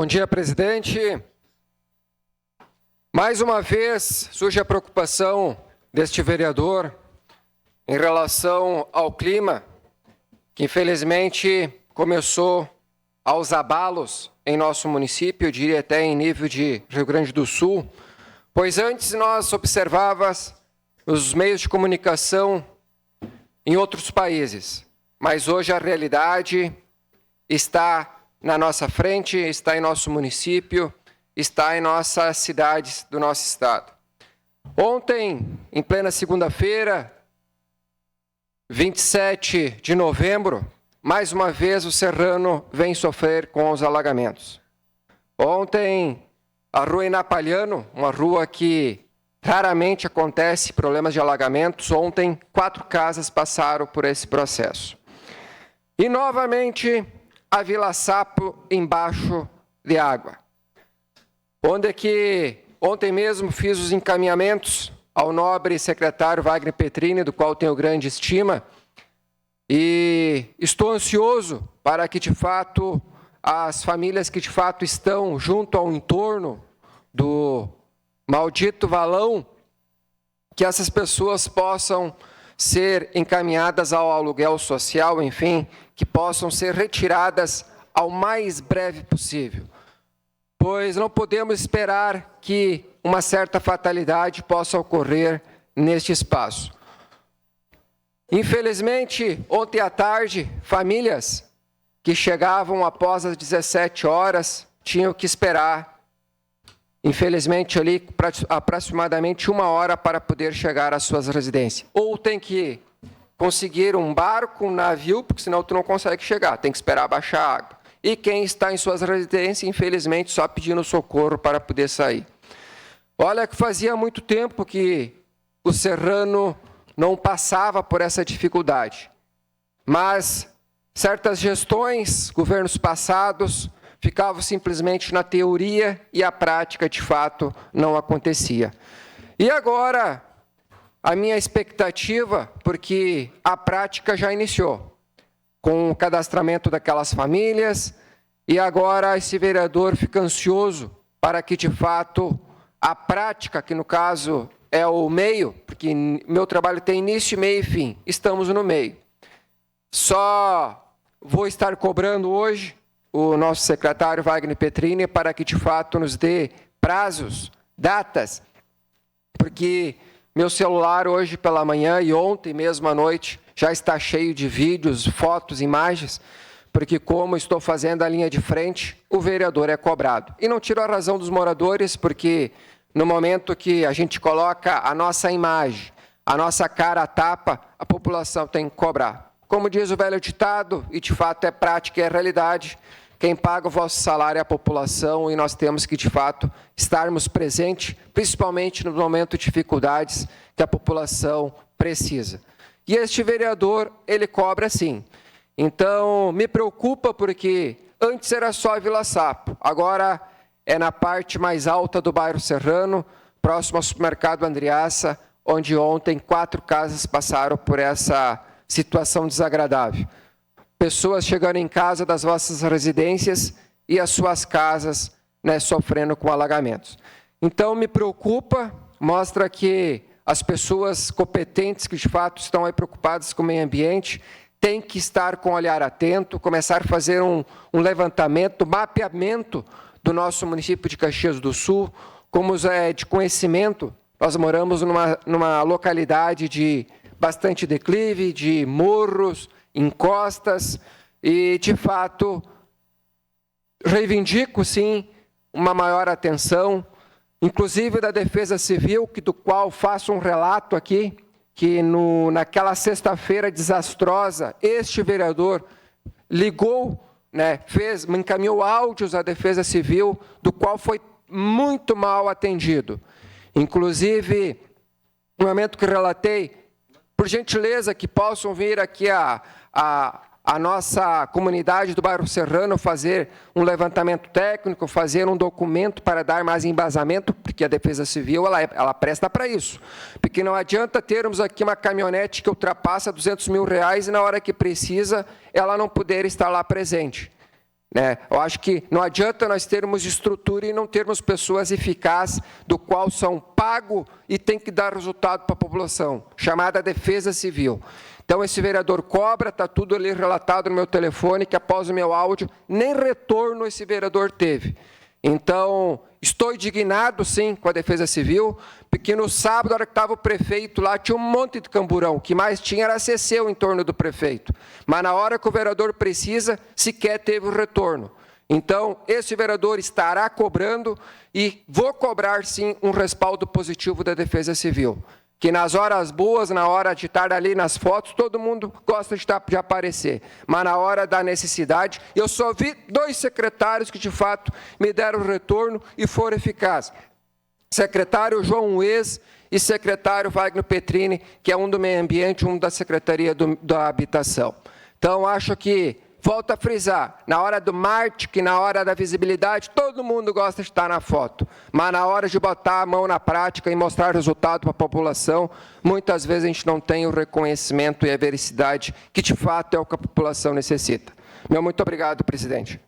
Bom dia, presidente. Mais uma vez surge a preocupação deste vereador em relação ao clima, que infelizmente começou aos abalos em nosso município, eu diria até em nível de Rio Grande do Sul, pois antes nós observávamos os meios de comunicação em outros países, mas hoje a realidade está na nossa frente, está em nosso município, está em nossas cidades do nosso estado. Ontem, em plena segunda-feira, 27 de novembro, mais uma vez o Serrano vem sofrer com os alagamentos. Ontem, a rua Inapalhano, uma rua que raramente acontece problemas de alagamentos, ontem 4 casas passaram por esse processo. E novamente a Vila Sapo embaixo de água. Onde é que ontem mesmo fiz os encaminhamentos ao nobre secretário Wagner Petrini, do qual tenho grande estima, e estou ansioso para que, de fato, as famílias que, de fato, estão junto ao entorno do maldito valão, que essas pessoas possam ser encaminhadas ao aluguel social, enfim, que possam ser retiradas ao mais breve possível. Pois não podemos esperar que uma certa fatalidade possa ocorrer neste espaço. Infelizmente, ontem à tarde, famílias que chegavam após as 17 horas tinham que esperar, infelizmente, ali aproximadamente 1 hora para poder chegar às suas residências. Ou tem que conseguir um barco, um navio, porque senão tu não consegue chegar, tem que esperar baixar a água. E quem está em suas residências, infelizmente, só pedindo socorro para poder sair. Olha que fazia muito tempo que o Serrano não passava por essa dificuldade. Mas certas gestões, governos passados, ficavam simplesmente na teoria e a prática, de fato, não acontecia. E agora, a minha expectativa, porque a prática já iniciou, com o cadastramento daquelas famílias, e agora esse vereador fica ansioso para que, de fato, a prática, que no caso é o meio, porque meu trabalho tem início, meio e fim, estamos no meio. Só vou estar cobrando hoje o nosso secretário Wagner Petrini para que, de fato, nos dê prazos, datas, porque meu celular hoje pela manhã e ontem mesmo à noite já está cheio de vídeos, fotos, imagens, porque como estou fazendo a linha de frente, o vereador é cobrado. E não tiro a razão dos moradores, porque no momento que a gente coloca a nossa imagem, a nossa cara à tapa, a população tem que cobrar. Como diz o velho ditado, e de fato é prática e é realidade, quem paga o vosso salário é a população e nós temos que, de fato, estarmos presentes, principalmente no momento de dificuldades que a população precisa. E este vereador, ele cobra sim. Então, me preocupa porque antes era só a Vila Sapo, agora é na parte mais alta do bairro Serrano, próximo ao supermercado Andreassa, onde ontem 4 casas passaram por essa situação desagradável. Pessoas chegando em casa das vossas residências e as suas casas, né, sofrendo com alagamentos. Então, me preocupa, mostra que as pessoas competentes que, de fato, estão aí preocupadas com o meio ambiente têm que estar com o olhar atento, começar a fazer um levantamento, mapeamento do nosso município de Caxias do Sul, como é de conhecimento, nós moramos numa localidade de bastante declive, de morros, encostas, e, de fato, reivindico, sim, uma maior atenção, inclusive da Defesa Civil, do qual faço um relato aqui, que naquela sexta-feira desastrosa, este vereador ligou, né, me encaminhou áudios à Defesa Civil, do qual foi muito mal atendido. Inclusive, no momento que relatei, por gentileza, que possam vir aqui a nossa comunidade do bairro Serrano fazer um levantamento técnico, fazer um documento para dar mais embasamento, porque a Defesa Civil ela presta para isso. Porque não adianta termos aqui uma caminhonete que ultrapassa R$200 mil e na hora que precisa ela não poder estar lá presente. Eu acho que não adianta nós termos estrutura e não termos pessoas eficazes, do qual são pagos e tem que dar resultado para a população, chamada Defesa Civil. Então, esse vereador cobra, está tudo ali relatado no meu telefone, que após o meu áudio, nem retorno esse vereador teve. Então, estou indignado, sim, com a Defesa Civil, porque no sábado, na hora que estava o prefeito lá, tinha um monte de camburão, o que mais tinha era CC em torno do prefeito. Mas na hora que o vereador precisa, sequer teve o retorno. Então, esse vereador estará cobrando e vou cobrar, sim, um respaldo positivo da Defesa Civil. Que nas horas boas, na hora de estar ali nas fotos, todo mundo gosta de aparecer. Mas na hora da necessidade, eu só vi 2 secretários que, de fato, me deram retorno e foram eficazes. Secretário João Uez e secretário Wagner Petrini, que é um do Meio Ambiente, um da Secretaria da Habitação. Então, acho que, volto a frisar, na hora do marketing, na hora da visibilidade, todo mundo gosta de estar na foto. Mas na hora de botar a mão na prática e mostrar resultado para a população, muitas vezes a gente não tem o reconhecimento e a veracidade que, de fato, é o que a população necessita. Muito obrigado, presidente.